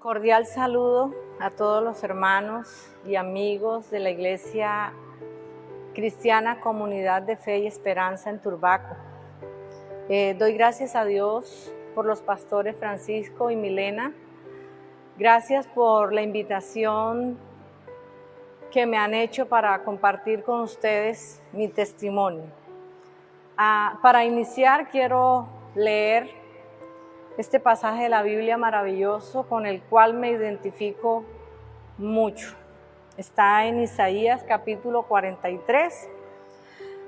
Cordial saludo a todos los hermanos y amigos de la Iglesia Cristiana Comunidad de Fe y Esperanza en Turbaco. Doy gracias a Dios por los pastores Francisco y Milena. Gracias por la invitación que me han hecho para compartir con ustedes mi testimonio. Para iniciar quiero leer este pasaje de la Biblia maravilloso con el cual me identifico mucho. Está en Isaías capítulo 43.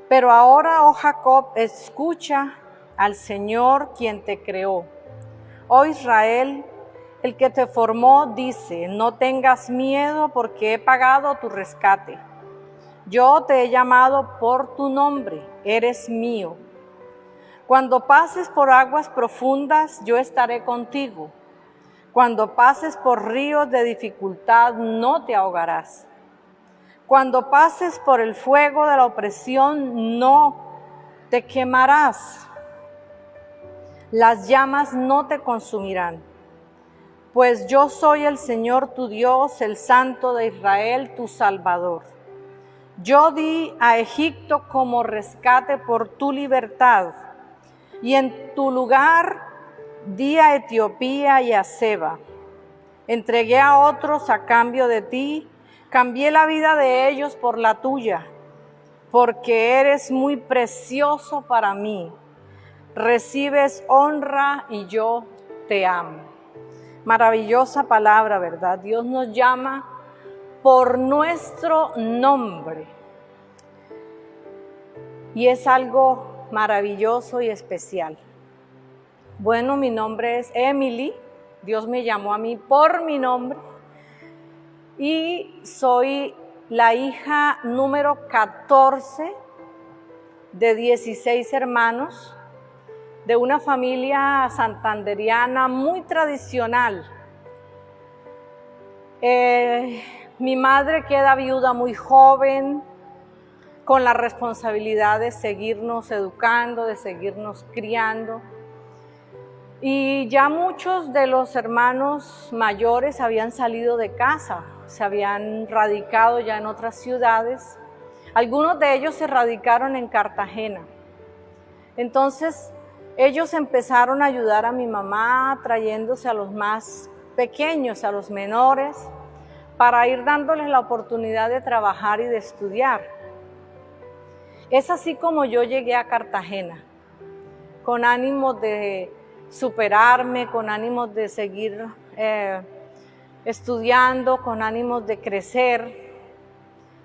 Pero ahora, oh Jacob, escucha al Señor quien te creó. Oh Israel, el que te formó dice, no tengas miedo porque he pagado tu rescate. Yo te he llamado por tu nombre, eres mío. Cuando pases por aguas profundas, yo estaré contigo. Cuando pases por ríos de dificultad, no te ahogarás. Cuando pases por el fuego de la opresión, no te quemarás. Las llamas no te consumirán. Pues yo soy el Señor tu Dios, el Santo de Israel, tu Salvador. Yo di a Egipto como rescate por tu libertad, y en tu lugar di a Etiopía y a Seba. Entregué a otros a cambio de ti, cambié la vida de ellos por la tuya, porque eres muy precioso para mí. Recibes honra y yo te amo. Maravillosa palabra, ¿verdad? Dios nos llama por nuestro nombre. Y es algo maravilloso y especial. Bueno, mi nombre es Emily. Dios me llamó a mí por mi nombre. Y soy la hija número 14 de 16 hermanos, de una familia santanderiana muy tradicional. Mi madre queda viuda muy joven, con la responsabilidad de seguirnos educando, de seguirnos criando. Y ya muchos de los hermanos mayores habían salido de casa, se habían radicado ya en otras ciudades. Algunos de ellos se radicaron en Cartagena. Entonces, ellos empezaron a ayudar a mi mamá trayéndose a los más pequeños, a los menores, para ir dándoles la oportunidad de trabajar y de estudiar. Es así como yo llegué a Cartagena, con ánimo de superarme, con ánimo de seguir estudiando, con ánimo de crecer.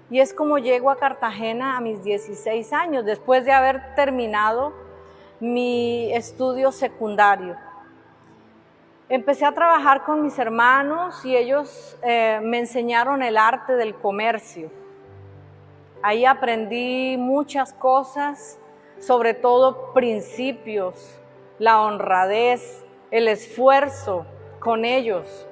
Y es como llego a Cartagena a mis 16 años, después de haber terminado mi estudio secundario. Empecé a trabajar con mis hermanos y ellos me enseñaron el arte del comercio. Ahí aprendí muchas cosas, sobre todo principios, la honradez, el esfuerzo con ellos.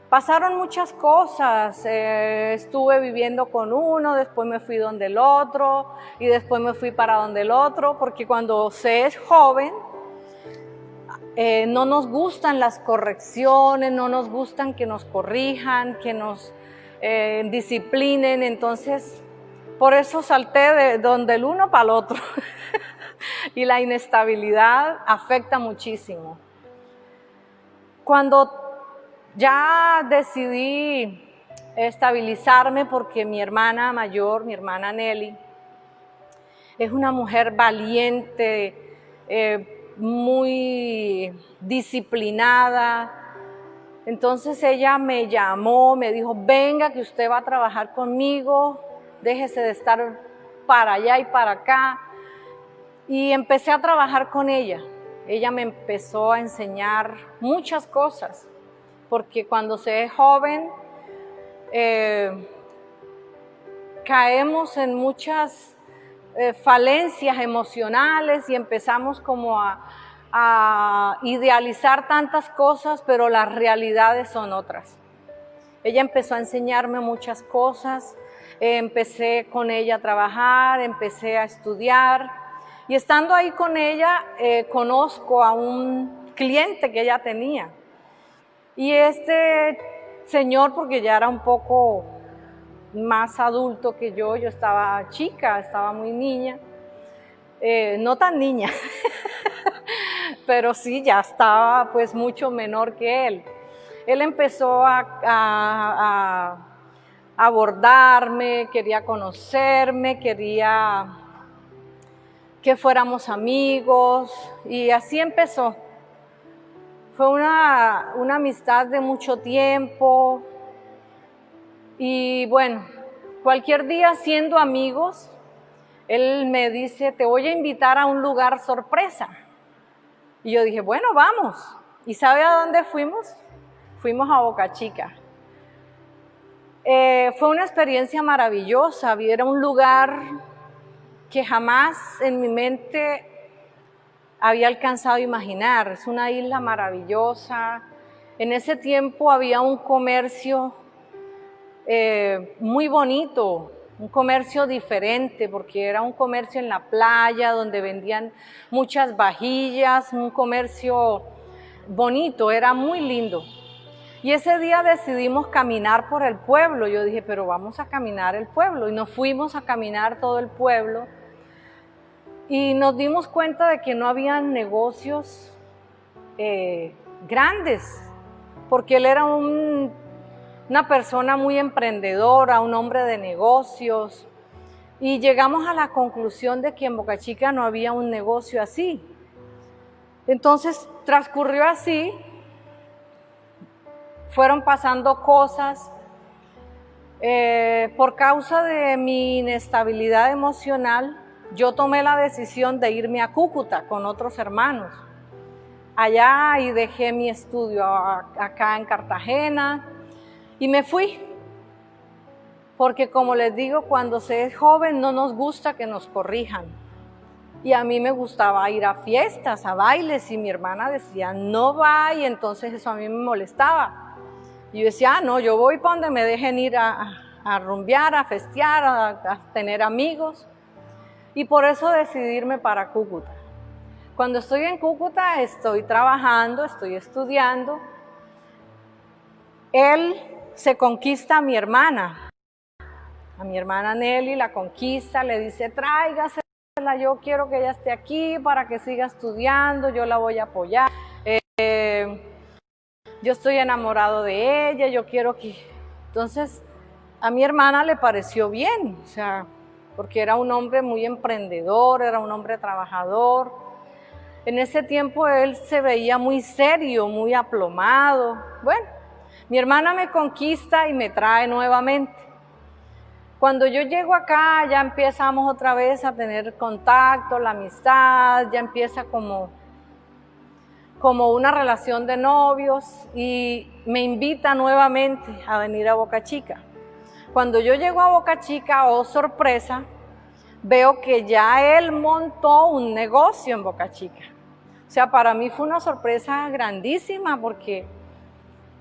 Pasaron muchas cosas, estuve viviendo con uno, después me fui donde el otro y después me fui para donde el otro, porque cuando se es joven no nos gustan las correcciones, no nos gustan que nos corrijan, que nos disciplinen, entonces por eso salté de donde el uno para el otro. Y la inestabilidad afecta muchísimo. Cuando ya decidí estabilizarme, porque mi hermana mayor, mi hermana Nelly, es una mujer valiente, muy disciplinada. Entonces ella me llamó, me dijo, venga que usted va a trabajar conmigo, déjese de estar para allá y para acá. Y empecé a trabajar con ella. Ella me empezó a enseñar muchas cosas, porque cuando se es joven caemos en muchas falencias emocionales y empezamos como a idealizar tantas cosas, pero las realidades son otras. Ella empezó a enseñarme muchas cosas, empecé con ella a trabajar, empecé a estudiar. Y estando ahí con ella, conozco a un cliente que ella tenía. Y este señor, porque ya era un poco más adulto que yo estaba chica, estaba muy niña, no tan niña, pero sí, ya estaba pues mucho menor que él. Él empezó a abordarme, quería conocerme, quería que fuéramos amigos y así empezó. Fue una amistad de mucho tiempo y bueno, cualquier día siendo amigos, él me dice, te voy a invitar a un lugar sorpresa. Y yo dije, bueno, vamos. ¿Y sabe a dónde fuimos? Fuimos a Boca Chica. Fue una experiencia maravillosa, era un lugar que jamás en mi mente había alcanzado a imaginar. Es una isla maravillosa. En ese tiempo había un comercio muy bonito, un comercio diferente, porque era un comercio en la playa donde vendían muchas vajillas, un comercio bonito, era muy lindo. Y ese día decidimos caminar por el pueblo. Yo dije, pero vamos a caminar el pueblo. Y nos fuimos a caminar todo el pueblo. Y nos dimos cuenta de que no había negocios grandes, porque él era una persona muy emprendedora, un hombre de negocios. Y llegamos a la conclusión de que en Boca Chica no había un negocio así. Entonces transcurrió así. Fueron pasando cosas, por causa de mi inestabilidad emocional, yo tomé la decisión de irme a Cúcuta con otros hermanos. Allá y dejé mi estudio acá en Cartagena y me fui. Porque como les digo, cuando se es joven no nos gusta que nos corrijan. Y a mí me gustaba ir a fiestas, a bailes y mi hermana decía, no va, y entonces eso a mí me molestaba. Y yo decía, no, yo voy para donde me dejen ir a rumbear, a festear, a tener amigos. Y por eso decidí irme para Cúcuta. Cuando estoy en Cúcuta estoy trabajando, estoy estudiando. Él se conquista a mi hermana Nelly, la conquista, le dice, tráigasela, yo quiero que ella esté aquí para que siga estudiando, yo la voy a apoyar. Yo estoy enamorado de ella, yo quiero que... Entonces, a mi hermana le pareció bien, o sea, porque era un hombre muy emprendedor, era un hombre trabajador. En ese tiempo él se veía muy serio, muy aplomado. Bueno, mi hermana me conquista y me trae nuevamente. Cuando yo llego acá, ya empezamos otra vez a tener contacto, la amistad, ya empieza como una relación de novios y me invita nuevamente a venir a Boca Chica. Cuando yo llego a Boca Chica, oh sorpresa, veo que ya él montó un negocio en Boca Chica. O sea, para mí fue una sorpresa grandísima porque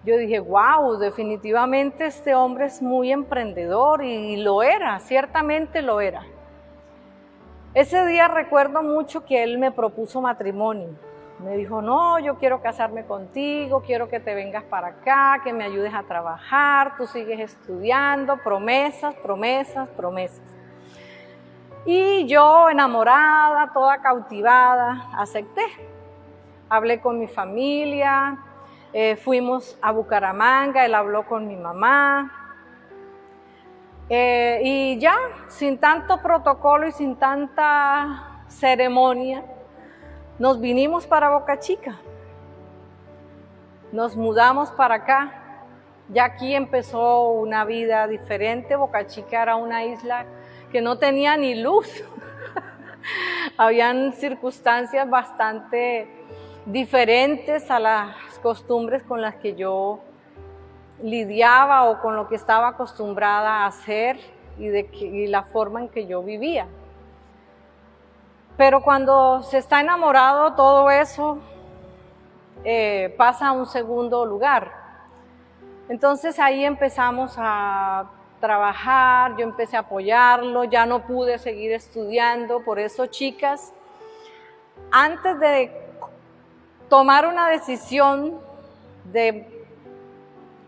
yo dije, wow, definitivamente este hombre es muy emprendedor y lo era, ciertamente lo era. Ese día recuerdo mucho que él me propuso matrimonio. Me dijo, no, yo quiero casarme contigo, quiero que te vengas para acá, que me ayudes a trabajar, tú sigues estudiando, promesas, promesas, promesas. Y yo, enamorada, toda cautivada, acepté. Hablé con mi familia, fuimos a Bucaramanga, él habló con mi mamá. Y ya, sin tanto protocolo y sin tanta ceremonia, nos vinimos para Boca Chica, nos mudamos para acá, ya aquí empezó una vida diferente. Boca Chica era una isla que no tenía ni luz, habían circunstancias bastante diferentes a las costumbres con las que yo lidiaba o con lo que estaba acostumbrada a hacer y la forma en que yo vivía. Pero cuando se está enamorado, todo eso pasa a un segundo lugar. Entonces ahí empezamos a trabajar, yo empecé a apoyarlo, ya no pude seguir estudiando. Por eso, chicas, antes de tomar una decisión de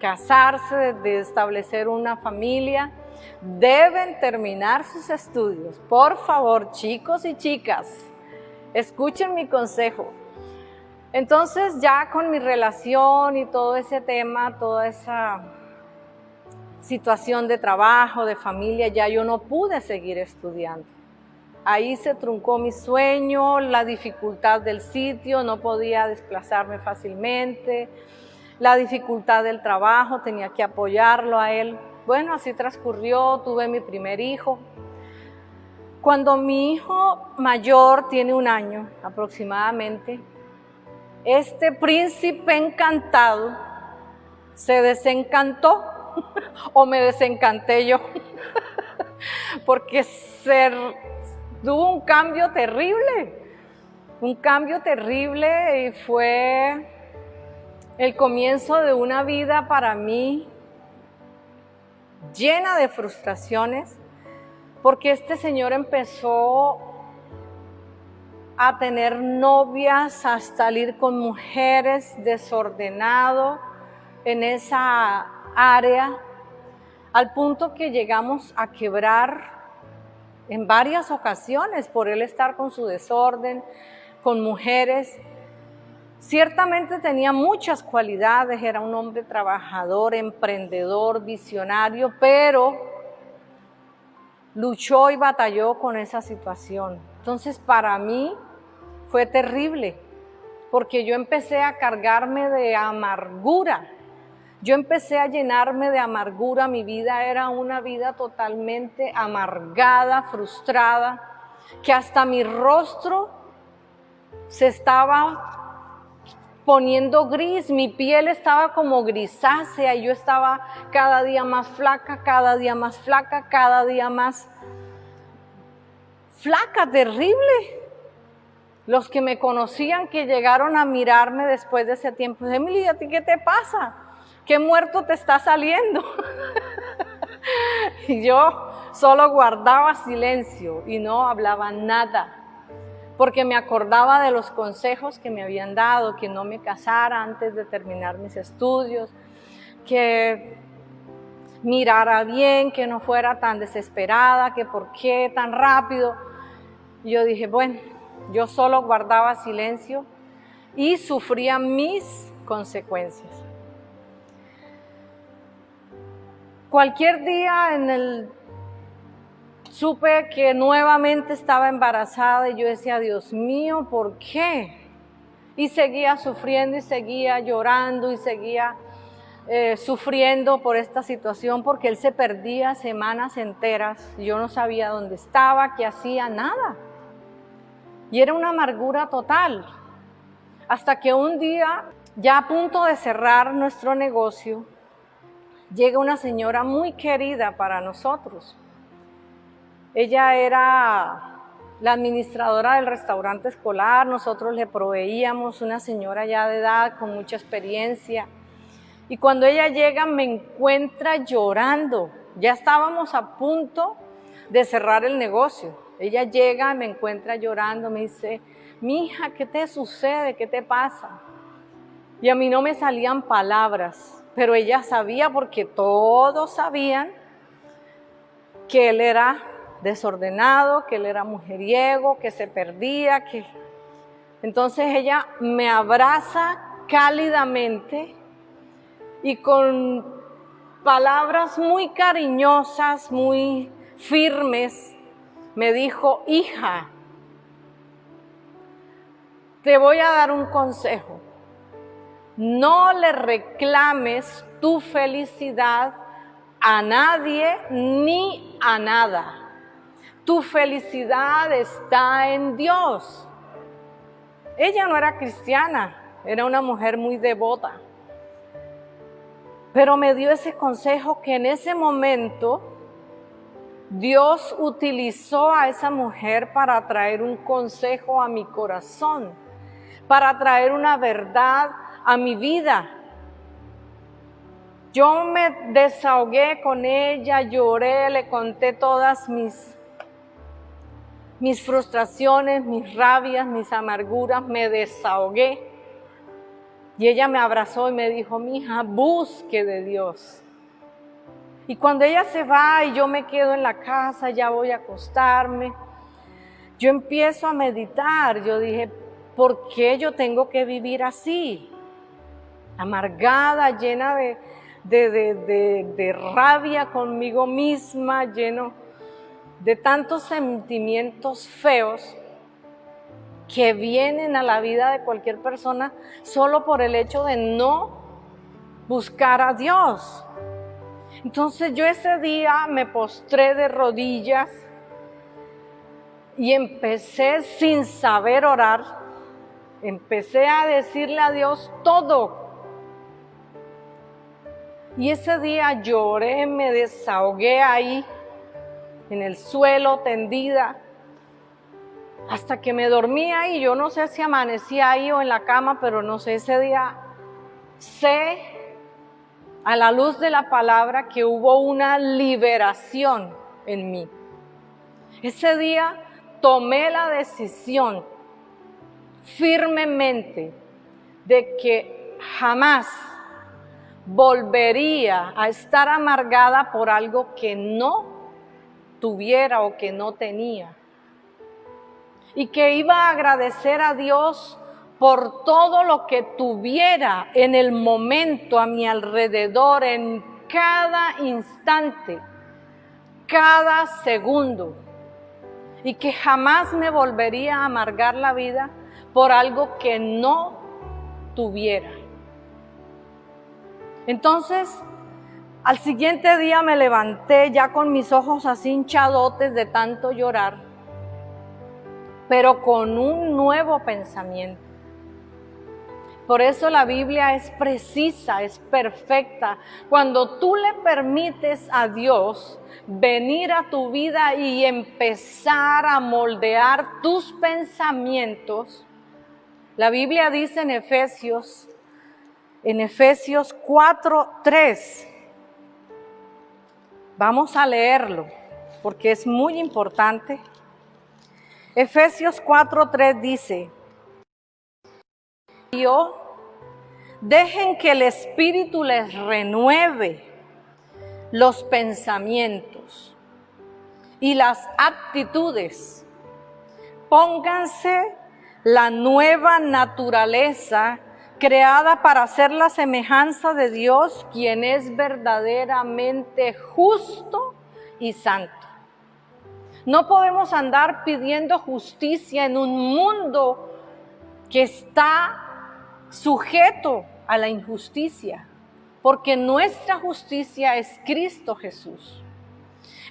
casarse, de establecer una familia, deben terminar sus estudios. Por favor, chicos y chicas, escuchen mi consejo. Entonces ya con mi relación y todo ese tema, toda esa situación de trabajo, de familia, ya yo no pude seguir estudiando. Ahí se truncó mi sueño, la dificultad del sitio, no podía desplazarme fácilmente, la dificultad del trabajo, tenía que apoyarlo a él. Bueno, así transcurrió, tuve mi primer hijo. Cuando mi hijo mayor tiene 1 año aproximadamente, este príncipe encantado se desencantó o me desencanté yo, porque tuvo un cambio terrible y fue el comienzo de una vida para mí llena de frustraciones, porque este señor empezó a tener novias, a salir con mujeres, desordenado en esa área, al punto que llegamos a quebrar en varias ocasiones por él estar con su desorden, con mujeres. Ciertamente tenía muchas cualidades, era un hombre trabajador, emprendedor, visionario, pero luchó y batalló con esa situación. Entonces para mí fue terrible, porque yo empecé a cargarme de amargura. Yo empecé a llenarme de amargura, mi vida era una vida totalmente amargada, frustrada, que hasta mi rostro se estaba poniendo gris, mi piel estaba como grisácea y yo estaba cada día más flaca, cada día más flaca, cada día más flaca, terrible. Los que me conocían, que llegaron a mirarme después de ese tiempo, Emily, ¿a ti qué te pasa? ¿Qué muerto te está saliendo? Y yo solo guardaba silencio y no hablaba nada, porque me acordaba de los consejos que me habían dado, que no me casara antes de terminar mis estudios, que mirara bien, que no fuera tan desesperada, que por qué tan rápido. Y yo dije, bueno, yo solo guardaba silencio y sufría mis consecuencias. Cualquier día supe que nuevamente estaba embarazada y yo decía, Dios mío, ¿por qué? Y seguía sufriendo y seguía llorando y seguía sufriendo por esta situación, porque él se perdía semanas enteras. Yo no sabía dónde estaba, qué hacía, nada. Y era una amargura total. Hasta que un día, ya a punto de cerrar nuestro negocio, llega una señora muy querida para nosotros. Ella era la administradora del restaurante escolar, nosotros le proveíamos, una señora ya de edad con mucha experiencia. Y cuando ella llega me encuentra llorando, ya estábamos a punto de cerrar el negocio. Ella llega, me encuentra llorando, me dice, mija, ¿qué te sucede? ¿Qué te pasa? Y a mí no me salían palabras. Pero ella sabía, porque todos sabían que él era desordenado, que él era mujeriego, que se perdía, que... Entonces ella me abraza cálidamente y con palabras muy cariñosas, muy firmes, me dijo, hija, te voy a dar un consejo. No le reclames tu felicidad a nadie ni a nada. Tu felicidad está en Dios. Ella no era cristiana, era una mujer muy devota. Pero me dio ese consejo que en ese momento Dios utilizó a esa mujer para traer un consejo a mi corazón, para traer una verdad a mi vida. Yo me desahogué con ella, lloré, le conté todas mis frustraciones, mis rabias, mis amarguras, me desahogué. Y ella me abrazó y me dijo, mija, busque de Dios. Y cuando ella se va y yo me quedo en la casa, ya voy a acostarme, yo empiezo a meditar. Yo dije, ¿por qué yo tengo que vivir así? Amargada, llena de rabia conmigo misma, lleno de tantos sentimientos feos que vienen a la vida de cualquier persona solo por el hecho de no buscar a Dios. Entonces yo ese día me postré de rodillas y empecé sin saber orar, empecé a decirle a Dios todo. Y ese día lloré, me desahogué ahí, en el suelo, tendida, hasta que me dormí ahí. Yo no sé si amanecí ahí o en la cama, pero no sé, ese día sé, a la luz de la palabra, que hubo una liberación en mí. Ese día tomé la decisión firmemente de que jamás volvería a estar amargada por algo que no tuviera o que no tenía. Y que iba a agradecer a Dios por todo lo que tuviera en el momento a mi alrededor, en cada instante, cada segundo. Y que jamás me volvería a amargar la vida por algo que no tuviera. Entonces, al siguiente día me levanté ya con mis ojos así hinchadotes de tanto llorar, pero con un nuevo pensamiento. Por eso la Biblia es precisa, es perfecta. Cuando tú le permites a Dios venir a tu vida y empezar a moldear tus pensamientos, la Biblia dice en Efesios 4:3, vamos a leerlo porque es muy importante. Efesios 4:3 dice, dejen que el Espíritu les renueve los pensamientos y las actitudes. Pónganse la nueva naturaleza creada para hacer la semejanza de Dios, quien es verdaderamente justo y santo. No podemos andar pidiendo justicia en un mundo que está sujeto a la injusticia, porque nuestra justicia es Cristo Jesús.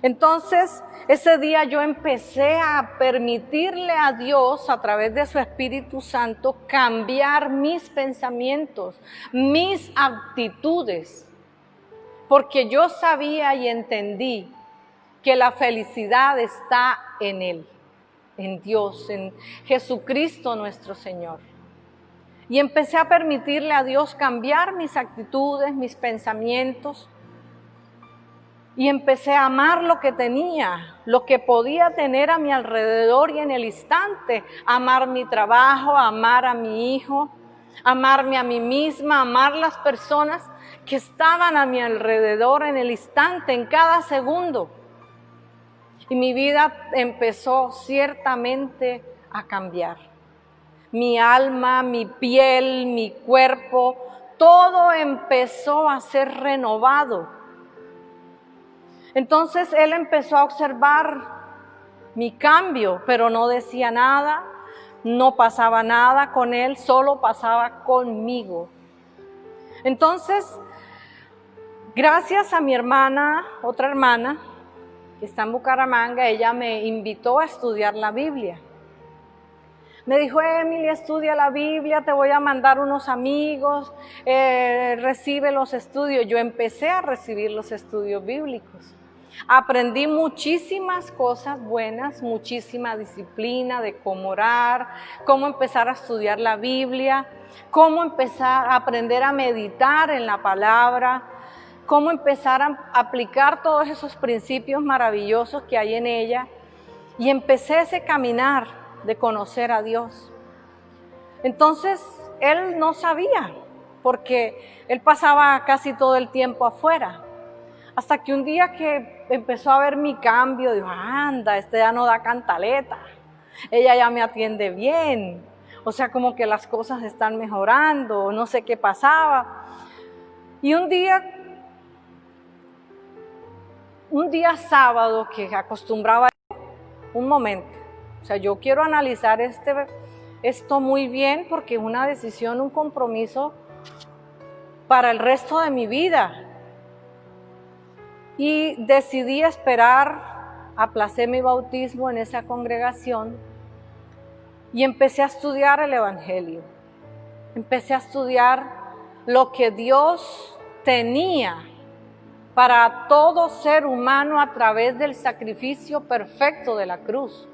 Entonces, ese día yo empecé a permitirle a Dios, a través de su Espíritu Santo, cambiar mis pensamientos, mis actitudes, porque yo sabía y entendí que la felicidad está en Él, en Dios, en Jesucristo nuestro Señor. Y empecé a permitirle a Dios cambiar mis actitudes, mis pensamientos, y empecé a amar lo que tenía, lo que podía tener a mi alrededor y en el instante, amar mi trabajo, amar a mi hijo, amarme a mí misma, amar las personas que estaban a mi alrededor en el instante, en cada segundo. Y mi vida empezó ciertamente a cambiar. Mi alma, mi piel, mi cuerpo, todo empezó a ser renovado. Entonces Él empezó a observar mi cambio, pero no decía nada, no pasaba nada con Él, solo pasaba conmigo. Entonces, gracias a mi hermana, otra hermana, que está en Bucaramanga, ella me invitó a estudiar la Biblia. Me dijo, Emily, estudia la Biblia, te voy a mandar unos amigos, recibe los estudios. Yo empecé a recibir los estudios bíblicos. Aprendí muchísimas cosas buenas, muchísima disciplina de cómo orar, cómo empezar a estudiar la Biblia, cómo empezar a aprender a meditar en la palabra, cómo empezar a aplicar todos esos principios maravillosos que hay en ella. Y empecé ese caminar de conocer a Dios. Entonces, él no sabía porque él pasaba casi todo el tiempo afuera. Hasta que un día que empezó a ver mi cambio, dijo, anda, este ya no da cantaleta, ella ya me atiende bien, o sea, como que las cosas están mejorando, no sé qué pasaba. Y un día sábado que acostumbraba, un momento, o sea, yo quiero analizar esto muy bien porque es una decisión, un compromiso para el resto de mi vida. Y decidí esperar, aplacé mi bautismo en esa congregación y empecé a estudiar el Evangelio. Empecé a estudiar lo que Dios tenía para todo ser humano a través del sacrificio perfecto de la cruz.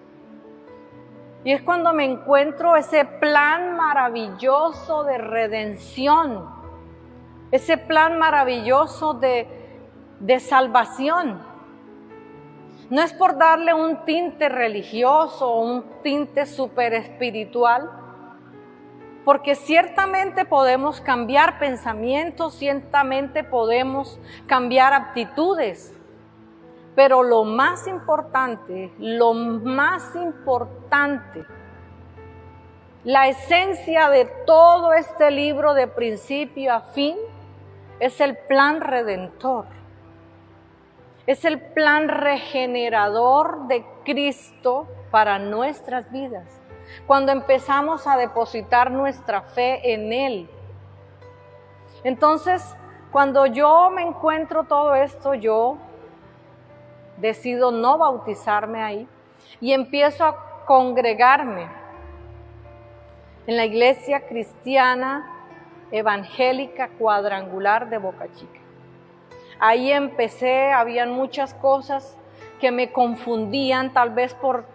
Y es cuando me encuentro ese plan maravilloso de redención, ese plan maravilloso de salvación. No es por darle un tinte religioso o un tinte súper espiritual, porque ciertamente podemos cambiar pensamientos, ciertamente podemos cambiar actitudes, pero lo más importante, la esencia de todo este libro de principio a fin es el plan redentor. Es el plan regenerador de Cristo para nuestras vidas. Cuando empezamos a depositar nuestra fe en Él. Entonces, cuando yo me encuentro todo esto, yo decido no bautizarme ahí y empiezo a congregarme en la iglesia cristiana evangélica cuadrangular de Boca Chica. Ahí empecé, habían muchas cosas que me confundían, tal vez por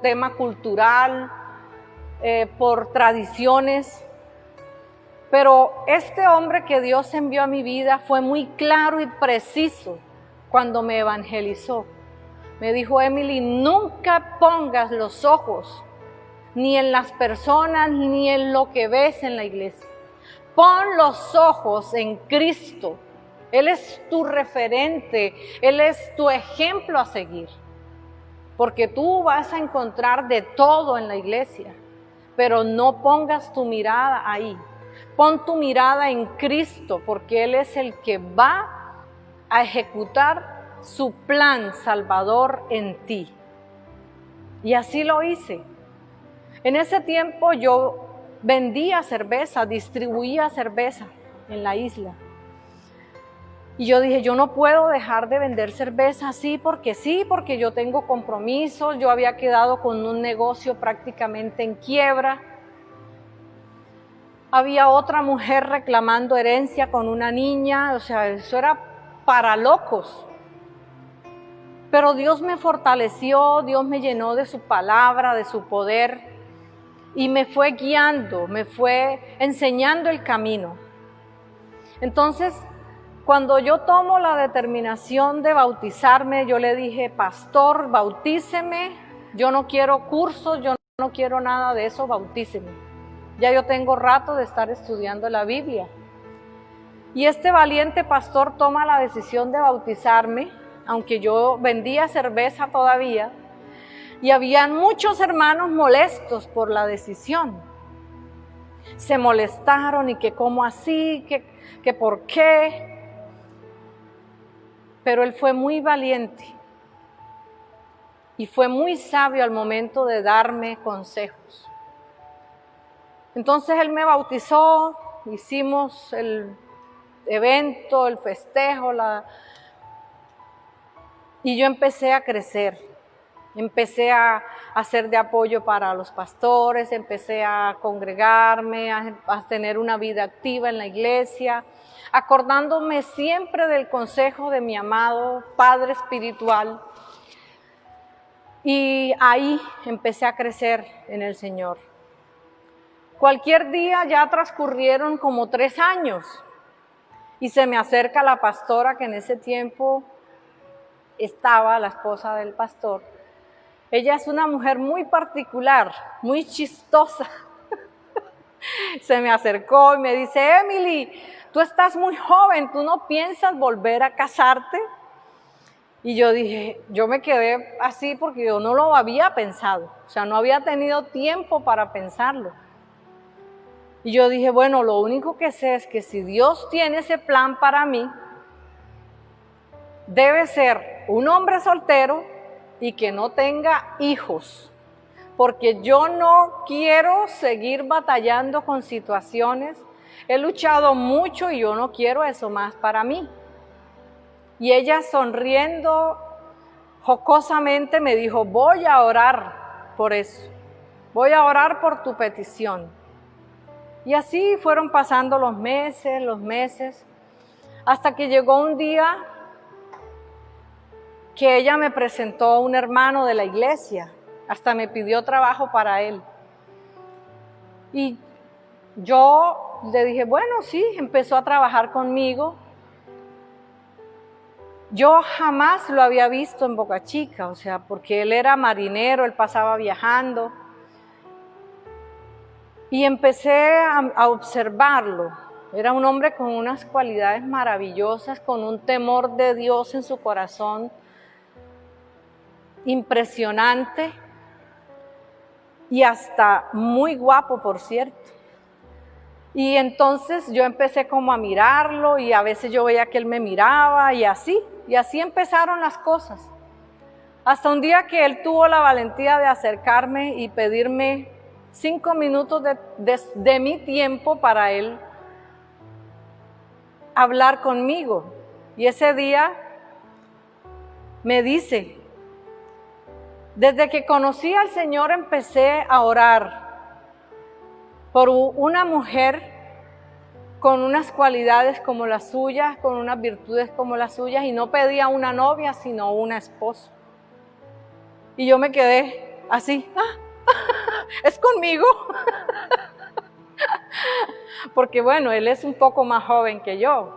tema cultural, por tradiciones. Pero este hombre que Dios envió a mi vida fue muy claro y preciso cuando me evangelizó. Me dijo, Emily, nunca pongas los ojos ni en las personas ni en lo que ves en la iglesia. Pon los ojos en Cristo. Él es tu referente, Él es tu ejemplo a seguir, porque tú vas a encontrar de todo en la iglesia, pero no pongas tu mirada ahí, pon tu mirada en Cristo, porque Él es el que va a ejecutar su plan salvador en ti. Y así lo hice. En ese tiempo yo vendía cerveza, distribuía cerveza en la isla. Y yo dije, yo no puedo dejar de vender cerveza sí, porque yo tengo compromisos, yo había quedado con un negocio prácticamente en quiebra. Había otra mujer reclamando herencia con una niña, o sea, eso era para locos. Pero Dios me fortaleció, Dios me llenó de su palabra, de su poder, y me fue guiando, me fue enseñando el camino. Entonces, cuando yo tomo la determinación de bautizarme, yo le dije, pastor, bautíceme, yo no quiero cursos, yo no quiero nada de eso, bautíceme. Ya yo tengo rato de estar estudiando la Biblia. Y este valiente pastor toma la decisión de bautizarme, aunque yo vendía cerveza todavía, y habían muchos hermanos molestos por la decisión. Se molestaron y que cómo así, que por qué. Pero él fue muy valiente y fue muy sabio al momento de darme consejos. Entonces él me bautizó, hicimos el evento, el festejo, y yo empecé a crecer. Empecé a hacer de apoyo para los pastores, empecé a congregarme, a tener una vida activa en la iglesia, acordándome siempre del consejo de mi amado Padre Espiritual. Y ahí empecé a crecer en el Señor. Cualquier día ya transcurrieron como 3 años y se me acerca la pastora que en ese tiempo estaba, la esposa del pastor. Ella es una mujer muy particular, muy chistosa. se me acercó y me dice, Emily, tú estás muy joven, ¿tú no piensas volver a casarte? Y yo dije, yo me quedé así porque yo no lo había pensado, o sea, no había tenido tiempo para pensarlo. Y yo dije, bueno, lo único que sé es que si Dios tiene ese plan para mí, debe ser un hombre soltero y que no tenga hijos, porque yo no quiero seguir batallando con situaciones. He luchado mucho y yo no quiero eso más para mí. Y ella sonriendo jocosamente me dijo, voy a orar por eso, voy a orar por tu petición. Y así fueron pasando los meses, hasta que llegó un día que ella me presentó a un hermano de la iglesia, hasta me pidió trabajo para él. Y yo le dije, bueno, sí, empezó a trabajar conmigo. Yo jamás lo había visto en Boca Chica, o sea, porque él era marinero, él pasaba viajando. Y empecé a observarlo. Era un hombre con unas cualidades maravillosas, con un temor de Dios en su corazón, impresionante y hasta muy guapo, por cierto. Y entonces yo empecé como a mirarlo y a veces yo veía que él me miraba y así empezaron las cosas. Hasta un día que él tuvo la valentía de acercarme y pedirme 5 minutos de mi tiempo para él hablar conmigo. Y ese día me dice, desde que conocí al Señor empecé a orar por una mujer con unas cualidades como las suyas, con unas virtudes como las suyas, y no pedía una novia, sino una esposa. Y yo me quedé así, ¿es conmigo? Porque bueno, él es un poco más joven que yo,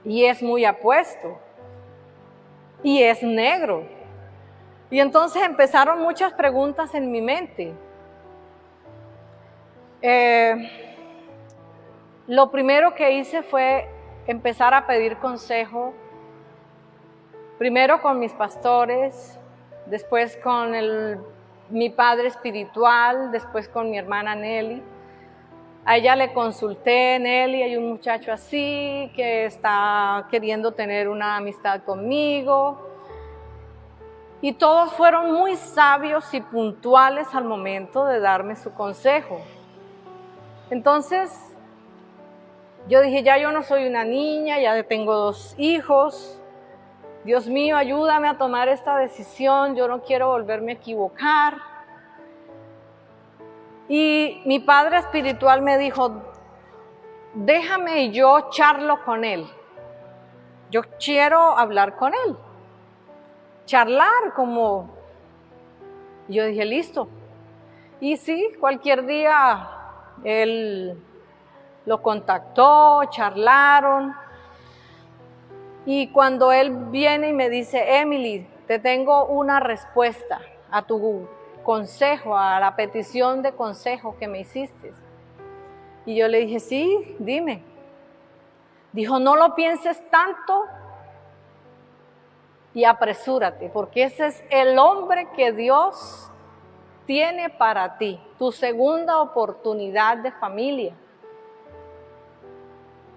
y es muy apuesto, y es negro. Y entonces empezaron muchas preguntas en mi mente. Lo primero que hice fue empezar a pedir consejo, primero con mis pastores, después con mi padre espiritual, después con mi hermana Nelly. A ella le consulté, Nelly, hay un muchacho así que está queriendo tener una amistad conmigo. Y todos fueron muy sabios y puntuales al momento de darme su consejo. Entonces, yo dije, ya yo no soy una niña, ya tengo 2 hijos. Dios mío, ayúdame a tomar esta decisión, yo no quiero volverme a equivocar. Y mi padre espiritual me dijo, déjame y yo charlo con él. Yo quiero hablar con él. Charlar como... Yo dije, listo. Y sí, cualquier día él lo contactó, charlaron. Y cuando él viene y me dice, Emily, te tengo una respuesta a tu consejo, a la petición de consejo que me hiciste. Y yo le dije, sí, dime. Dijo, no lo pienses tanto y apresúrate, porque ese es el hombre que Dios tiene para ti, tu segunda oportunidad de familia.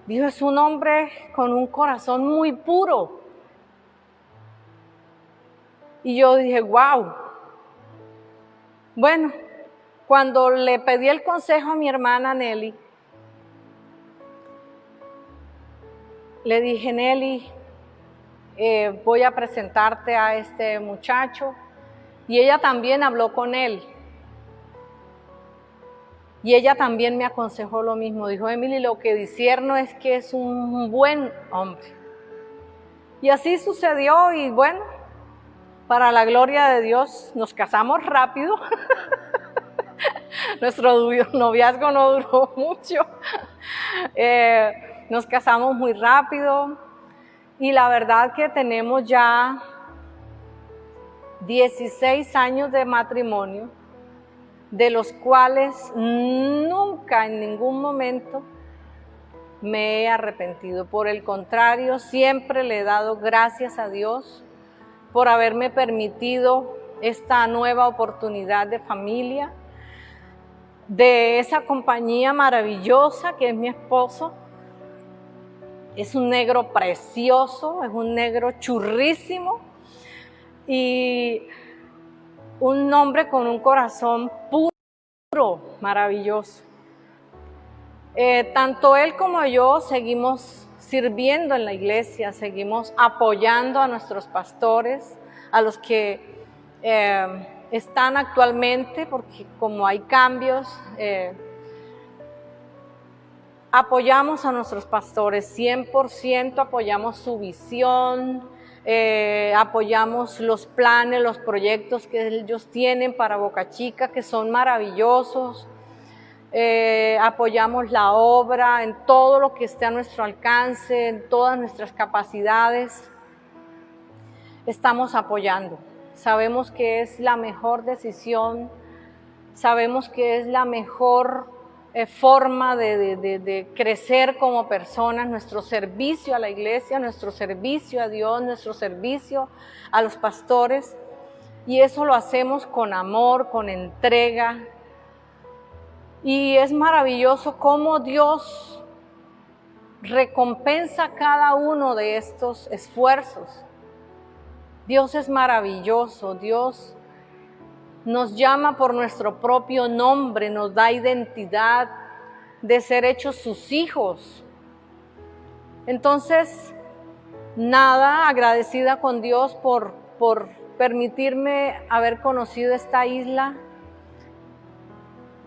Dijo, es un hombre con un corazón muy puro. Y yo dije, wow. Bueno, cuando le pedí el consejo a mi hermana Nelly, le dije, Nelly, voy a presentarte a este muchacho. Y ella también habló con él. Y ella también me aconsejó lo mismo. Dijo, Emily, lo que discierno es que es un buen hombre. Y así sucedió y bueno, para la gloria de Dios, nos casamos rápido. Nuestro noviazgo no duró mucho. Nos casamos muy rápido. Y la verdad que tenemos ya 16 años de matrimonio. de los cuales nunca en ningún momento me he arrepentido. Por el contrario, siempre le he dado gracias a Dios por haberme permitido esta nueva oportunidad de familia, de esa compañía maravillosa que es mi esposo. Es un negro precioso, es un negro churrísimo y un hombre con un corazón puro, maravilloso. Tanto él como yo seguimos sirviendo en la iglesia, seguimos apoyando a nuestros pastores, a los que están actualmente, porque como hay cambios, apoyamos a nuestros pastores, 100% apoyamos su visión, apoyamos los planes, los proyectos que ellos tienen para Boca Chica, que son maravillosos. Apoyamos la obra en todo lo que esté a nuestro alcance, en todas nuestras capacidades. Estamos apoyando. Sabemos que es la mejor decisión, sabemos que es la mejor forma de crecer como personas, nuestro servicio a la iglesia, nuestro servicio a Dios, nuestro servicio a los pastores, y eso lo hacemos con amor, con entrega. Y es maravilloso cómo Dios recompensa cada uno de estos esfuerzos. Dios es maravilloso, Dios nos llama por nuestro propio nombre, nos da identidad de ser hechos sus hijos. Entonces, nada, agradecida con Dios por permitirme haber conocido esta isla.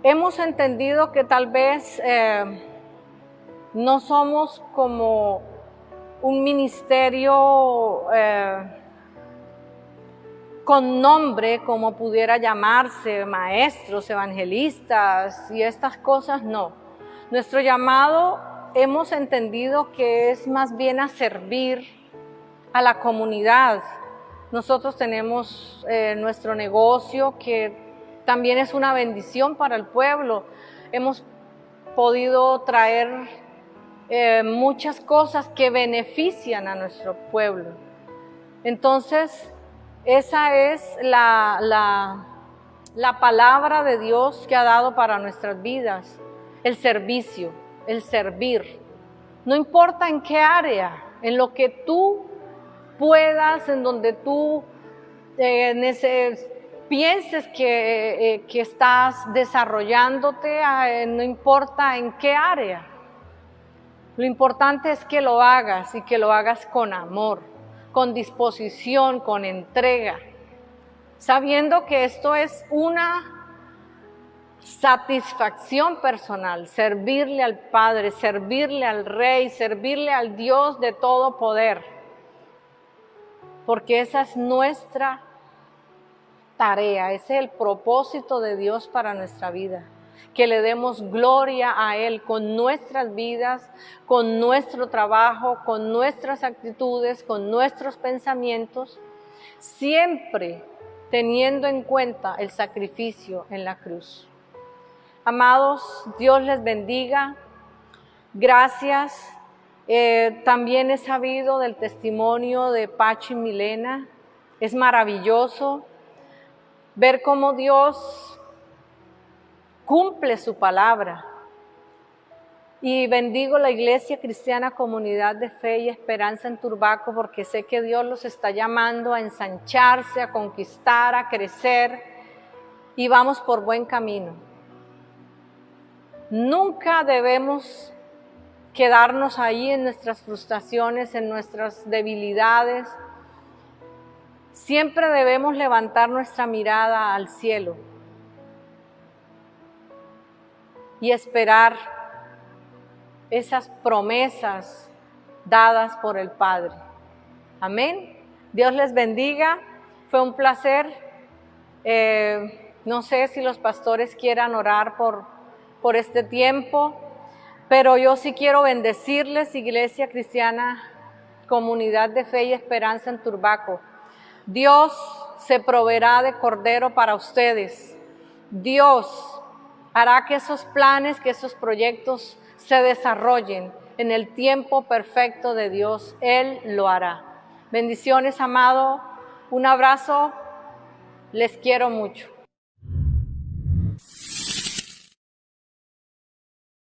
Hemos entendido que tal vez no somos como un ministerio con nombre, como pudiera llamarse, maestros, evangelistas y estas cosas, no. Nuestro llamado hemos entendido que es más bien a servir a la comunidad. Nosotros tenemos nuestro negocio que también es una bendición para el pueblo. Hemos podido traer muchas cosas que benefician a nuestro pueblo. Entonces, esa es la palabra de Dios que ha dado para nuestras vidas, el servicio, el servir. No importa en qué área, en lo que tú puedas, en donde tú pienses que estás desarrollándote, no importa en qué área. Lo importante es que lo hagas y que lo hagas con amor, con disposición, con entrega, sabiendo que esto es una satisfacción personal, servirle al Padre, servirle al Rey, servirle al Dios de todo poder, porque esa es nuestra tarea, ese es el propósito de Dios para nuestra vida, que le demos gloria a Él con nuestras vidas, con nuestro trabajo, con nuestras actitudes, con nuestros pensamientos, siempre teniendo en cuenta el sacrificio en la cruz. Amados, Dios les bendiga. Gracias. También he sabido del testimonio de Pachi y Milena. Es maravilloso ver cómo Dios cumple su palabra. Y bendigo la Iglesia Cristiana Comunidad de Fe y Esperanza en Turbaco, porque sé que Dios los está llamando a ensancharse, a conquistar, a crecer, y vamos por buen camino. Nunca debemos quedarnos ahí en nuestras frustraciones, en nuestras debilidades. Siempre debemos levantar nuestra mirada al cielo y esperar esas promesas dadas por el Padre. Amén. Dios les bendiga. Fue un placer. No sé si los pastores quieran orar por este tiempo, pero yo sí quiero bendecirles, Iglesia Cristiana, Comunidad de Fe y Esperanza en Turbaco. Dios se proveerá de cordero para ustedes. Dios hará que esos planes, que esos proyectos se desarrollen en el tiempo perfecto de Dios. Él lo hará. Bendiciones, amado. Un abrazo. Les quiero mucho.